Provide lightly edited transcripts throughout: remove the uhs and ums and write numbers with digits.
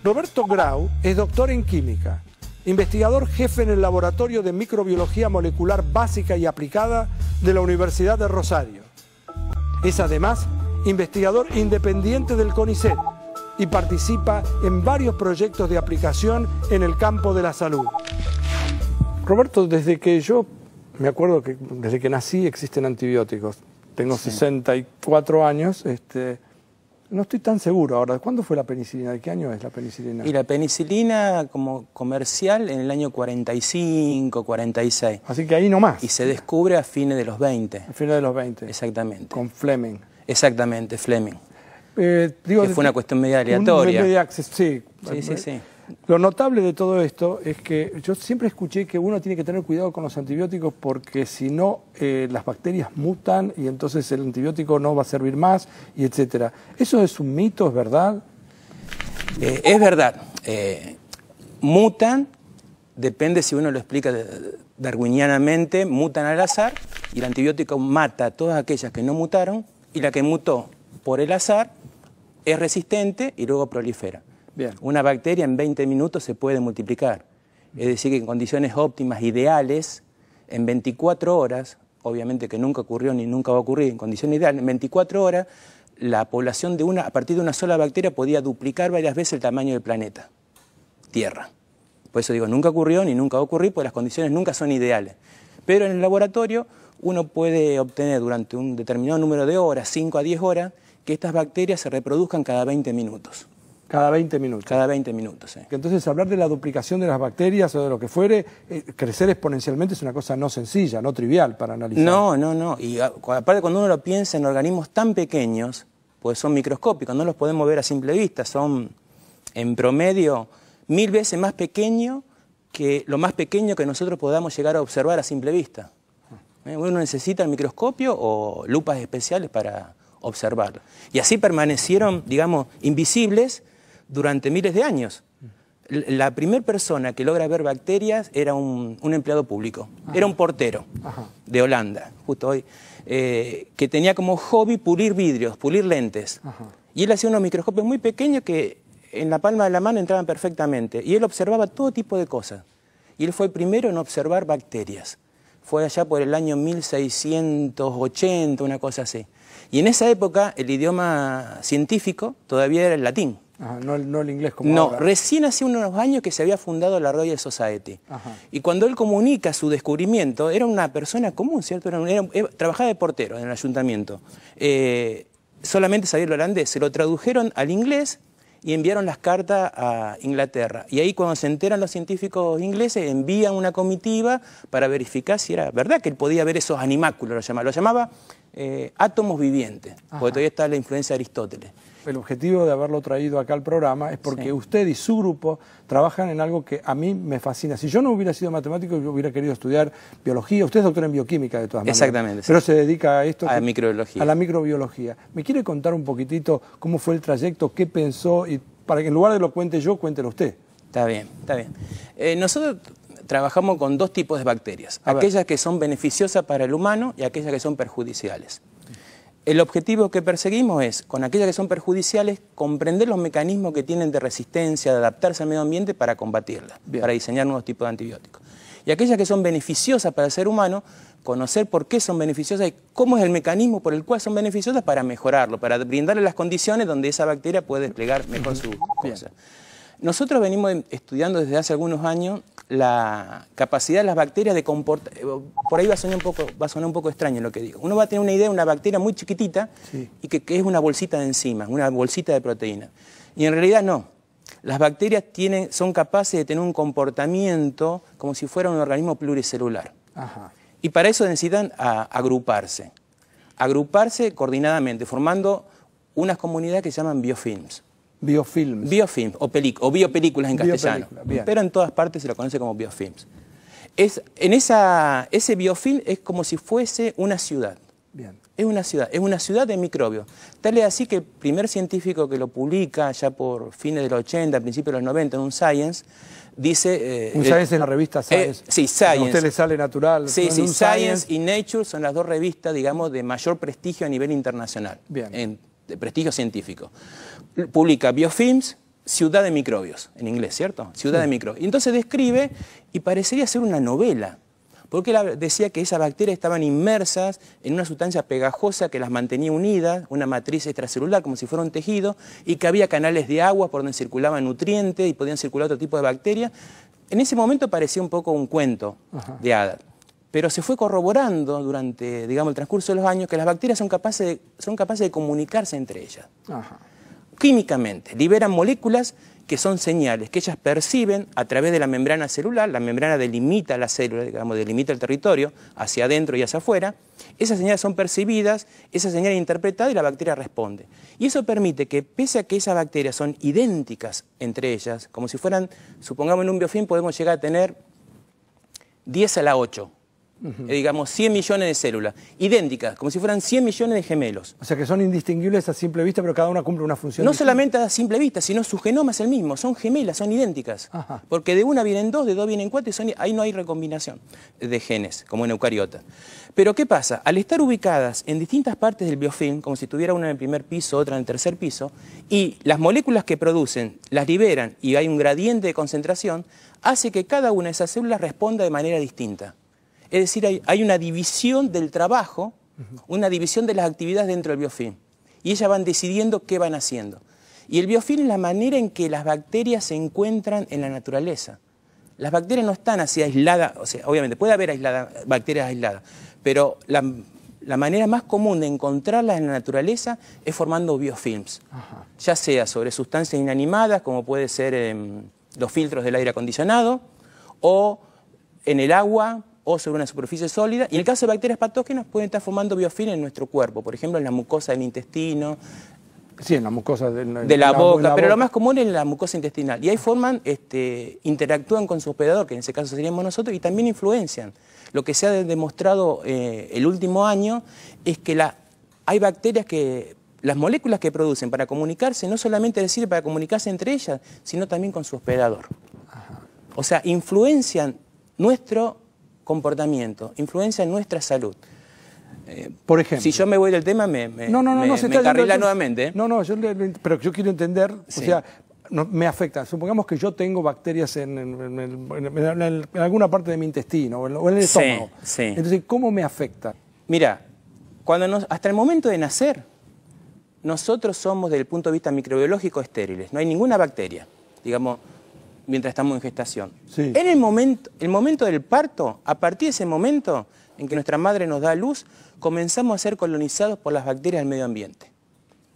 Roberto Grau es doctor en química, investigador jefe en el Laboratorio de Microbiología Molecular Básica y Aplicada de la Universidad de Rosario. Es además investigador independiente del CONICET y participa en varios proyectos de aplicación en el campo de la salud. Roberto, desde que yo me acuerdo que desde que nací existen antibióticos. Tengo 64 años, no estoy tan seguro ahora. ¿Cuándo fue la penicilina? ¿De qué año es la penicilina? Y la penicilina como comercial en el año 45, 46. Así que ahí nomás. Y se descubre a fines de los 20. A fines de los 20. Exactamente. Con Fleming. Exactamente, Fleming. Digo, que fue una cuestión media aleatoria. Sí. Lo notable de todo esto es que yo siempre escuché que uno tiene que tener cuidado con los antibióticos porque si no las bacterias mutan y entonces el antibiótico no va a servir más y etcétera. ¿Eso es un mito, es verdad? Es verdad. Mutan, depende si uno lo explica darwinianamente, mutan al azar y el antibiótico mata a todas aquellas que no mutaron y la que mutó por el azar es resistente y luego prolifera. Bien. Una bacteria en 20 minutos se puede multiplicar. Es decir, que en condiciones óptimas, ideales, en 24 horas, obviamente que nunca ocurrió ni nunca va a ocurrir, en condiciones ideales, en 24 horas, la población a partir de una sola bacteria podía duplicar varias veces el tamaño del planeta, Tierra. Por eso digo, nunca ocurrió ni nunca va a ocurrir, porque las condiciones nunca son ideales. Pero en el laboratorio uno puede obtener durante un determinado número de horas, 5 a 10 horas, que estas bacterias se reproduzcan cada 20 minutos. Cada 20 minutos. Cada 20 minutos, sí. Entonces, hablar de la duplicación de las bacterias o de lo que fuere, crecer exponencialmente es una cosa no sencilla, no trivial para analizar. No. Y aparte cuando uno lo piensa en organismos tan pequeños, pues son microscópicos, no los podemos ver a simple vista, son en promedio 1000 veces más pequeños que lo más pequeño que nosotros podamos llegar a observar a simple vista. Uno necesita el microscopio o lupas especiales para observarlo. Y así permanecieron, digamos, invisibles durante miles de años. La primera persona que logra ver bacterias era un empleado público, era un portero de Holanda, justo hoy, que tenía como hobby pulir vidrios, pulir lentes. Y él hacía unos microscopios muy pequeños que en la palma de la mano entraban perfectamente. Y él observaba todo tipo de cosas. Y él fue el primero en observar bacterias. Fue allá por el año 1680, una cosa así. Y en esa época el idioma científico todavía era el latín. No el inglés como ahora. No, recién hace unos años que se había fundado la Royal Society. Y cuando él comunica su descubrimiento, era una persona común, ¿cierto? Trabajaba de portero en el ayuntamiento. Solamente sabía el holandés. Se lo tradujeron al inglés y enviaron las cartas a Inglaterra. Y ahí cuando se enteran los científicos ingleses, envían una comitiva para verificar si era verdad que él podía ver esos animáculos, lo llamaba átomos vivientes, porque todavía está la influencia de Aristóteles. El objetivo de haberlo traído acá al programa es porque usted y su grupo trabajan en algo que a mí me fascina. Si yo no hubiera sido matemático, yo hubiera querido estudiar biología. Usted es doctor en bioquímica de todas maneras. Exactamente. Pero se dedica a esto. A la microbiología. A la microbiología. ¿Me quiere contar un poquitito cómo fue el trayecto, qué pensó? Y para que en lugar de lo cuente yo, cuéntelo usted. Está bien, está bien. Nosotros trabajamos con dos tipos de bacterias. Aquellas que son beneficiosas para el humano y aquellas que son perjudiciales. El objetivo que perseguimos es, con aquellas que son perjudiciales, comprender los mecanismos que tienen de resistencia, de adaptarse al medio ambiente para combatirla, para diseñar nuevos tipos de antibióticos. Y aquellas que son beneficiosas para el ser humano, conocer por qué son beneficiosas y cómo es el mecanismo por el cual son beneficiosas para mejorarlo, para brindarle las condiciones donde esa bacteria puede desplegar mejor su cosa. Nosotros venimos estudiando desde hace algunos años la capacidad de las bacterias de comportar. Por ahí va a sonar un poco extraño lo que digo. Uno va a tener una idea de una bacteria muy chiquitita y que es una bolsita de enzimas, una bolsita de proteína. Y en realidad no. Las bacterias son capaces de tener un comportamiento como si fuera un organismo pluricelular. Y para eso necesitan agruparse coordinadamente, formando unas comunidades que se llaman biofilms. Biofilms. Biofilms, o biopelículas en castellano. Pero en todas partes se lo conoce como biofilms. Ese biofilm es como si fuese una ciudad. Es una ciudad de microbios. Tal es así que el primer científico que lo publica, ya por fines de los 80, principios de los 90, en un Science, dice... un Science es la revista Science. Sí, Science. A usted le sale natural. Sí, Science y Nature son las dos revistas, digamos, de mayor prestigio a nivel internacional. De prestigio científico. Publica biofilms ciudad de microbios, en inglés, ¿cierto? Ciudad de microbios. Y entonces describe, y parecería ser una novela, porque él decía que esas bacterias estaban inmersas en una sustancia pegajosa que las mantenía unidas, una matriz extracelular como si fuera un tejido, y que había canales de agua por donde circulaban nutrientes y podían circular otro tipo de bacterias. En ese momento parecía un poco un cuento de hadas, pero se fue corroborando durante, digamos, el transcurso de los años que las bacterias son capaces de comunicarse entre ellas. Químicamente, liberan moléculas que son señales que ellas perciben a través de la membrana celular. La membrana delimita la célula, digamos, delimita el territorio hacia adentro y hacia afuera. Esas señales son percibidas, esas señales interpretadas y la bacteria responde. Y eso permite que, pese a que esas bacterias son idénticas entre ellas, como si fueran, supongamos en un biofilm podemos llegar a tener 10 a la 8. Digamos 100 millones de células, idénticas, como si fueran 100 millones de gemelos. O sea que son indistinguibles a simple vista, pero cada una cumple una función No distinta. solamente a simple vista, sino su genoma es el mismo, son gemelas, son idénticas. Porque de una vienen dos, de dos vienen cuatro, y ahí no hay recombinación de genes, como en eucariotas. Pero ¿qué pasa? Al estar ubicadas en distintas partes del biofilm, como si tuviera una en el primer piso, otra en el tercer piso, y las moléculas que producen las liberan y hay un gradiente de concentración, hace que cada una de esas células responda de manera distinta. Es decir, hay una división del trabajo, una división de las actividades dentro del biofilm. Y ellas van decidiendo qué van haciendo. Y el biofilm es la manera en que las bacterias se encuentran en la naturaleza. Las bacterias no están así aisladas, o sea, obviamente puede haber bacterias aisladas, pero la manera más común de encontrarlas en la naturaleza es formando biofilms. Ya sea sobre sustancias inanimadas, como puede ser los filtros del aire acondicionado, o en el agua, o sobre una superficie sólida. Y en el caso de bacterias patógenas pueden estar formando biofilm en nuestro cuerpo, por ejemplo en la mucosa del intestino, sí, en la mucosa de la boca, pero lo más común es en la mucosa intestinal. Y ahí interactúan con su hospedador, que en ese caso seríamos nosotros, y también influencian. Lo que se ha demostrado el último año es que hay bacterias que las moléculas que producen para comunicarse no solamente les sirve para comunicarse entre ellas, sino también con su hospedador. O sea, influencian nuestro comportamiento, influencia en nuestra salud. Por ejemplo. Si yo me voy del tema, me carrila nuevamente. No, pero yo quiero entender, sí. O sea, me afecta. Supongamos que yo tengo bacterias en alguna parte de mi intestino o en el estómago. Sí. Entonces, ¿cómo me afecta? Mira, hasta el momento de nacer, nosotros somos, desde el punto de vista microbiológico, estériles. No hay ninguna bacteria, digamos, mientras estamos en gestación. Sí. En el momento del parto, a partir de ese momento en que nuestra madre nos da a luz, comenzamos a ser colonizados por las bacterias del medio ambiente.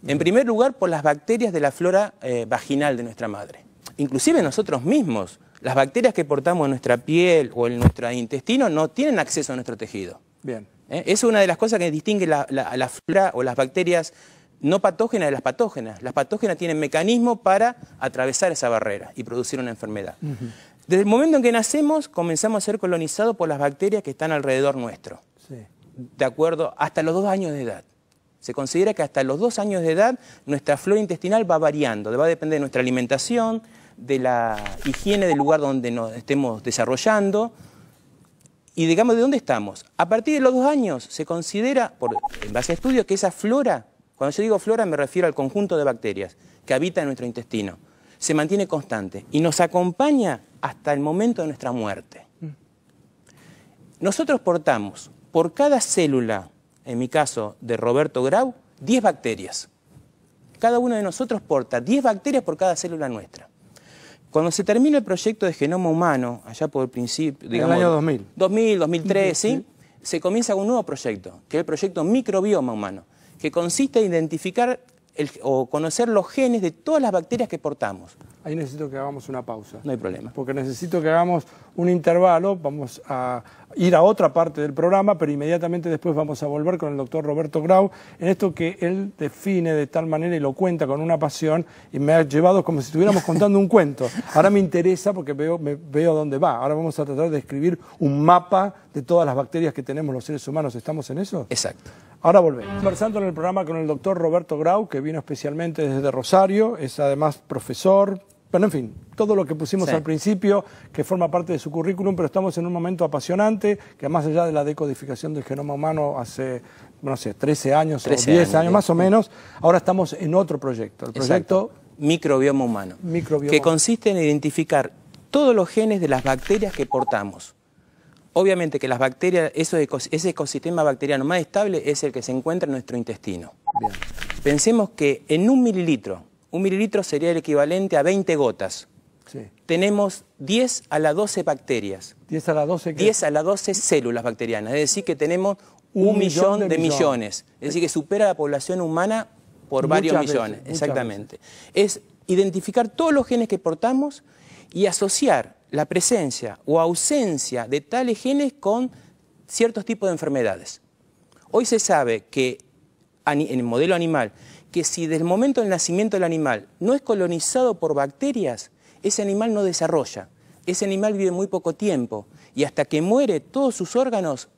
En primer lugar, por las bacterias de la flora vaginal de nuestra madre. Inclusive nosotros mismos, las bacterias que portamos en nuestra piel o en nuestro intestino no tienen acceso a nuestro tejido. Bien. Es una de las cosas que distingue la flora o las bacterias no patógenas de las patógenas. Las patógenas tienen mecanismos para atravesar esa barrera y producir una enfermedad. Desde el momento en que nacemos, comenzamos a ser colonizados por las bacterias que están alrededor nuestro. Sí. De acuerdo, hasta los 2 años de edad. Se considera que hasta los 2 años de edad nuestra flora intestinal va variando, va a depender de nuestra alimentación, de la higiene del lugar donde nos estemos desarrollando y digamos de dónde estamos. A partir de los 2 años se considera, en base a estudios, que esa flora, cuando yo digo flora me refiero al conjunto de bacterias que habitan en nuestro intestino, se mantiene constante y nos acompaña hasta el momento de nuestra muerte. Nosotros portamos por cada célula, en mi caso de Roberto Grau, 10 bacterias. Cada uno de nosotros porta 10 bacterias por cada célula nuestra. Cuando se termina el proyecto de genoma humano, allá por el principio, digamos, en el año 2000. 2003, ¿sí? Se comienza un nuevo proyecto, que es el proyecto Microbioma Humano, que consiste en identificar o conocer los genes de todas las bacterias que portamos. Ahí necesito que hagamos una pausa. No hay problema. Porque necesito que hagamos un intervalo, vamos a ir a otra parte del programa, pero inmediatamente después vamos a volver con el doctor Roberto Grau en esto que él define de tal manera y lo cuenta con una pasión y me ha llevado como si estuviéramos contando un cuento. Ahora me interesa porque veo dónde va. Ahora vamos a tratar de escribir un mapa de todas las bacterias que tenemos los seres humanos. ¿Estamos en eso? Exacto. Ahora volvemos. Conversando en el programa con el doctor Roberto Grau, que vino especialmente desde Rosario, es además profesor, bueno, en fin, todo lo que pusimos al principio, que forma parte de su currículum, pero estamos en un momento apasionante, que más allá de la decodificación del genoma humano hace, no sé, 13 años o 10 años más o menos, ahora estamos en otro proyecto, el proyecto microbioma humano, que consiste en identificar todos los genes de las bacterias que portamos. Obviamente que las bacterias, ese ecosistema bacteriano más estable es el que se encuentra en nuestro intestino. Bien. Pensemos que en un mililitro sería el equivalente a 20 gotas. Sí. Tenemos 10 a la 12 bacterias. ¿10 a la 12 qué? 10 a la 12 células bacterianas, es decir que tenemos un millón de millones. Es decir que supera la población humana por varios millones. Exactamente. Es identificar todos los genes que portamos y asociar la presencia o ausencia de tales genes con ciertos tipos de enfermedades. Hoy se sabe que en el modelo animal, que si desde el momento del nacimiento del animal no es colonizado por bacterias, ese animal no desarrolla, ese animal vive muy poco tiempo y hasta que muere todos sus órganos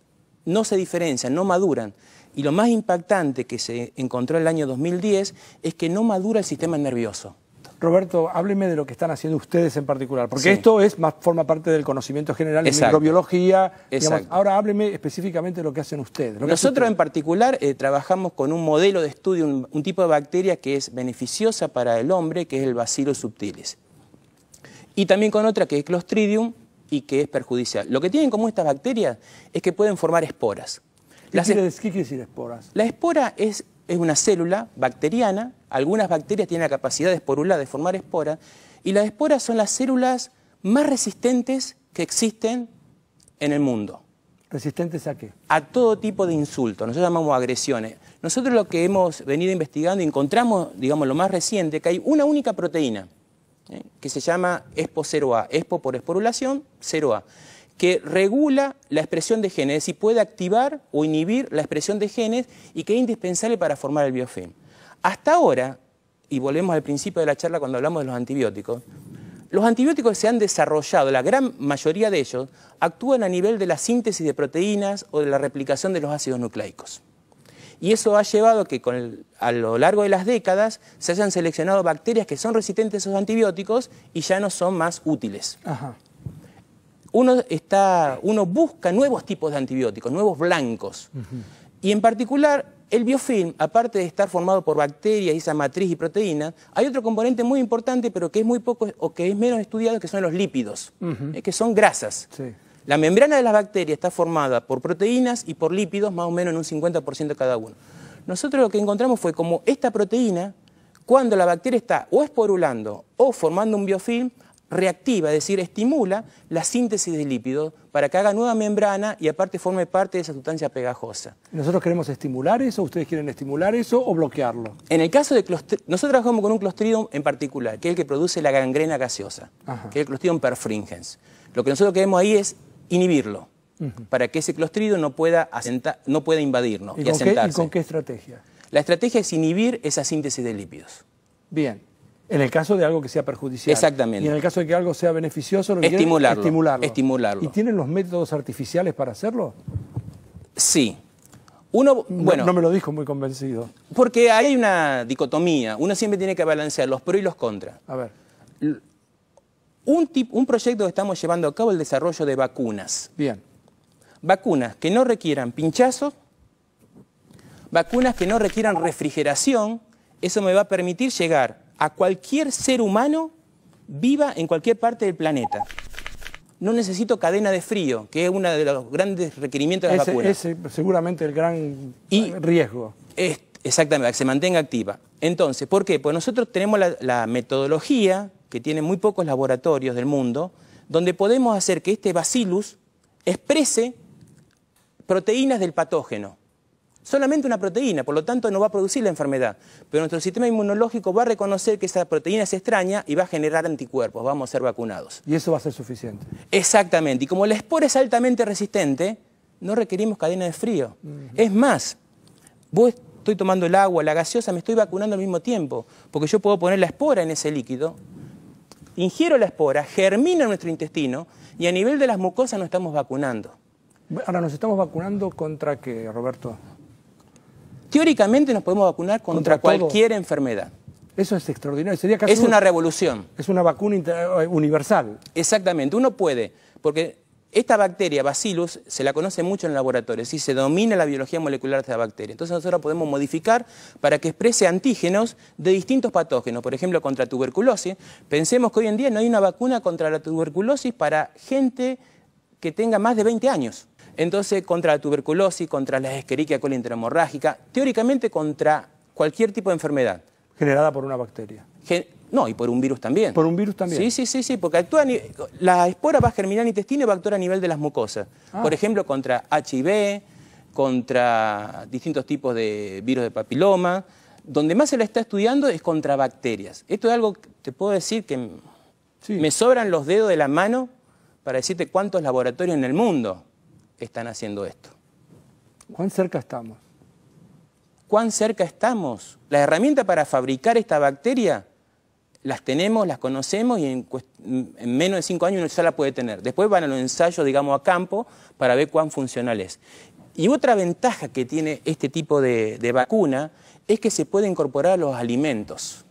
no se diferencian, no maduran. Y lo más impactante que se encontró en el año 2010 es que no madura el sistema nervioso. Roberto, hábleme de lo que están haciendo ustedes en particular, porque esto forma parte del conocimiento general de microbiología. Digamos, ahora hábleme específicamente de lo que hacen ustedes. Nosotros en particular trabajamos con un modelo de estudio, un tipo de bacteria que es beneficiosa para el hombre, que es el Bacillus subtilis. Y también con otra que es Clostridium y que es perjudicial. Lo que tienen en común estas bacterias es que pueden formar esporas. ¿Qué quiere decir esporas? La espora es una célula bacteriana. Algunas bacterias tienen la capacidad de esporular, de formar esporas, y las esporas son las células más resistentes que existen en el mundo. ¿Resistentes a qué? A todo tipo de insultos, nosotros llamamos agresiones. Nosotros lo que hemos venido investigando y encontramos, digamos, lo más reciente, que hay una única proteína, que se llama ESPO0A, ESPO por esporulación, 0A, que regula la expresión de genes, es decir, puede activar o inhibir la expresión de genes y que es indispensable para formar el biofilm. Hasta ahora, y volvemos al principio de la charla cuando hablamos de los antibióticos que se han desarrollado, la gran mayoría de ellos, actúan a nivel de la síntesis de proteínas o de la replicación de los ácidos nucleicos. Y eso ha llevado a que a lo largo de las décadas se hayan seleccionado bacterias que son resistentes a esos antibióticos y ya no son más útiles. Ajá. Uno busca nuevos tipos de antibióticos, nuevos blancos. Y en particular, el biofilm, aparte de estar formado por bacterias y esa matriz y proteínas, hay otro componente muy importante, pero que es muy poco o que es menos estudiado, que son los lípidos, que son grasas. Sí. La membrana de las bacterias está formada por proteínas y por lípidos, más o menos en un 50% cada uno. Nosotros lo que encontramos fue como esta proteína, cuando la bacteria está o esporulando o formando un biofilm, reactiva, es decir, estimula la síntesis de lípidos para que haga nueva membrana y aparte forme parte de esa sustancia pegajosa. ¿Nosotros queremos estimular eso? ¿Ustedes quieren estimular eso o bloquearlo? En el caso de Clostridium, nosotros trabajamos con un Clostridium en particular, que es el que produce la gangrena gaseosa, que es el Clostridium perfringens. Lo que nosotros queremos ahí es inhibirlo, para que ese Clostridium no pueda invadirnos y asentarse. ¿Y con qué estrategia? La estrategia es inhibir esa síntesis de lípidos. Bien. En el caso de algo que sea perjudicial. Exactamente. Y en el caso de que algo sea beneficioso, lo que estimularlo, estimularlo. ¿Y tienen los métodos artificiales para hacerlo? Sí. Bueno, no me lo dijo muy convencido. Porque hay una dicotomía. Uno siempre tiene que balancear los pros y los contras. A ver. Un proyecto que estamos llevando a cabo es el desarrollo de vacunas. Bien. Vacunas que no requieran pinchazos, vacunas que no requieran refrigeración. Eso me va a permitir llegar a cualquier ser humano viva en cualquier parte del planeta. No necesito cadena de frío, que es uno de los grandes requerimientos de las vacunas. Ese seguramente el gran riesgo. Exactamente, que se mantenga activa. Entonces, ¿por qué? Pues nosotros tenemos la metodología, que tiene muy pocos laboratorios del mundo, donde podemos hacer que este bacillus exprese proteínas del patógeno. Solamente una proteína, por lo tanto no va a producir la enfermedad. Pero nuestro sistema inmunológico va a reconocer que esa proteína es extraña y va a generar anticuerpos, vamos a ser vacunados. ¿Y eso va a ser suficiente? Exactamente. Y como la espora es altamente resistente, no requerimos cadena de frío. Es más, estoy tomando el agua, la gaseosa, me estoy vacunando al mismo tiempo, porque yo puedo poner la espora en ese líquido, ingiero la espora, germina en nuestro intestino y a nivel de las mucosas nos estamos vacunando. Ahora, ¿nos estamos vacunando contra qué, Roberto? Teóricamente nos podemos vacunar contra cualquier enfermedad. Eso es extraordinario. Sería casi una revolución. Es una vacuna universal. Exactamente. Uno puede, porque esta bacteria, Bacillus, se la conoce mucho en el laboratorio, ¿sí? Se domina la biología molecular de esta bacteria. Entonces nosotros podemos modificar para que exprese antígenos de distintos patógenos, por ejemplo, contra tuberculosis. Pensemos que hoy en día no hay una vacuna contra la tuberculosis para gente que tenga más de 20 años. Entonces, contra la tuberculosis, contra la Escherichia coli enterohemorrágica, teóricamente contra cualquier tipo de enfermedad. Generada por una bacteria. No, y por un virus también. ¿Por un virus también? Sí, porque actúa la espora va a germinar en el intestino y va a actuar a nivel de las mucosas. Por ejemplo, contra HIV, contra distintos tipos de virus de papiloma. Donde más se la está estudiando es contra bacterias. Esto es algo que te puedo decir que me sobran los dedos de la mano para decirte cuántos laboratorios en el mundo están haciendo esto. ¿Cuán cerca estamos? ¿Cuán cerca estamos? La herramienta para fabricar esta bacteria las tenemos, las conocemos y en menos de 5 años uno ya la puede tener. Después van a los ensayos, digamos, a campo para ver cuán funcional es. Y otra ventaja que tiene este tipo de vacuna es que se puede incorporar a los alimentos.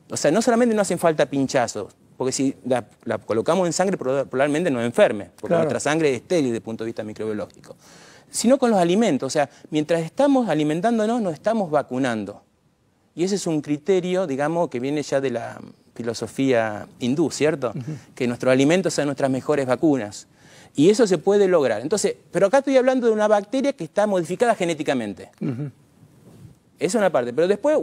O sea, no solamente no hacen falta pinchazos, porque si la colocamos en sangre probablemente nos enferme, porque nuestra sangre es estéril desde el punto de vista microbiológico. Sino con los alimentos, o sea, mientras estamos alimentándonos nos estamos vacunando. Y ese es un criterio, digamos, que viene ya de la filosofía hindú, ¿cierto? Que nuestros alimentos sean nuestras mejores vacunas. Y eso se puede lograr. Entonces, pero acá estoy hablando de una bacteria que está modificada genéticamente. Esa es una parte. Pero después,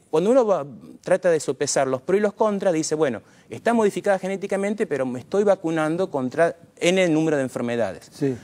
cuando uno trata de sopesar los pros y los contras, dice, bueno, está modificada genéticamente, pero me estoy vacunando contra N número de enfermedades. Sí.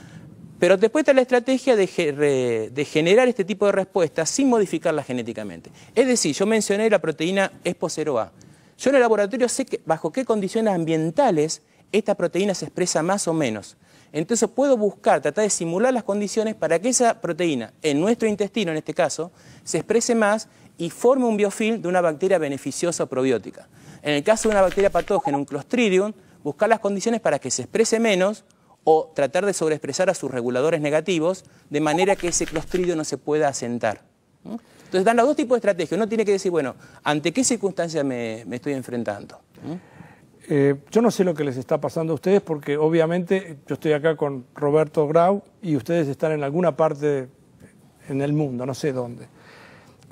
Pero después está la estrategia de generar este tipo de respuestas sin modificarla genéticamente. Es decir, yo mencioné la proteína ESPO0A. Yo en el laboratorio sé bajo qué condiciones ambientales esta proteína se expresa más o menos. Entonces puedo tratar de simular las condiciones para que esa proteína, en nuestro intestino en este caso, se exprese más y forme un biofilm de una bacteria beneficiosa o probiótica. En el caso de una bacteria patógena, un Clostridium, buscar las condiciones para que se exprese menos o tratar de sobreexpresar a sus reguladores negativos de manera que ese Clostridium no se pueda asentar. Entonces dan los dos tipos de estrategias. Uno tiene que decir, bueno, ¿ante qué circunstancias me estoy enfrentando? Yo no sé lo que les está pasando a ustedes porque obviamente yo estoy acá con Roberto Grau y ustedes están en alguna parte en el mundo, no sé dónde.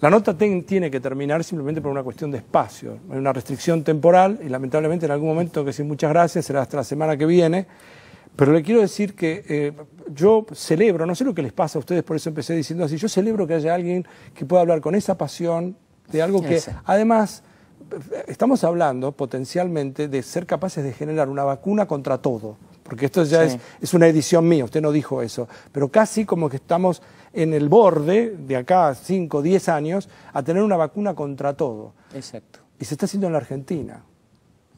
La nota tiene que terminar simplemente por una cuestión de espacio, hay una restricción temporal y lamentablemente en algún momento tengo que decir muchas gracias, será hasta la semana que viene. Pero le quiero decir que yo celebro, no sé lo que les pasa a ustedes, por eso empecé diciendo así, yo celebro que haya alguien que pueda hablar con esa pasión de algo que además estamos hablando potencialmente de ser capaces de generar una vacuna contra todo, porque esto ya es una edición mía, usted no dijo eso, pero casi como que estamos en el borde de acá a 5 o 10 años a tener una vacuna contra todo. Exacto. Y se está haciendo en la Argentina.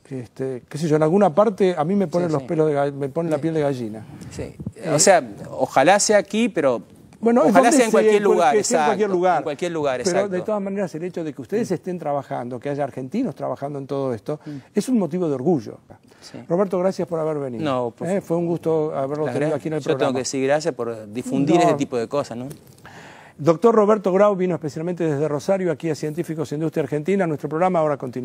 Qué sé yo, en alguna parte a mí me ponen los pelos me ponen la piel de gallina. Sí. O sea, ojalá sea aquí, pero bueno, ojalá sea en cualquier lugar, en cualquier lugar. En cualquier lugar, pero exacto. De todas maneras, el hecho de que ustedes estén trabajando, que haya argentinos trabajando en todo esto, es un motivo de orgullo. Sí. Roberto, gracias por haber venido. No, fue un gusto haberlo tenido aquí en el programa. Yo tengo que decir gracias por difundir este tipo de cosas, ¿no? Doctor Roberto Grau vino especialmente desde Rosario, aquí a Científicos Industria Argentina. Nuestro programa ahora continúa.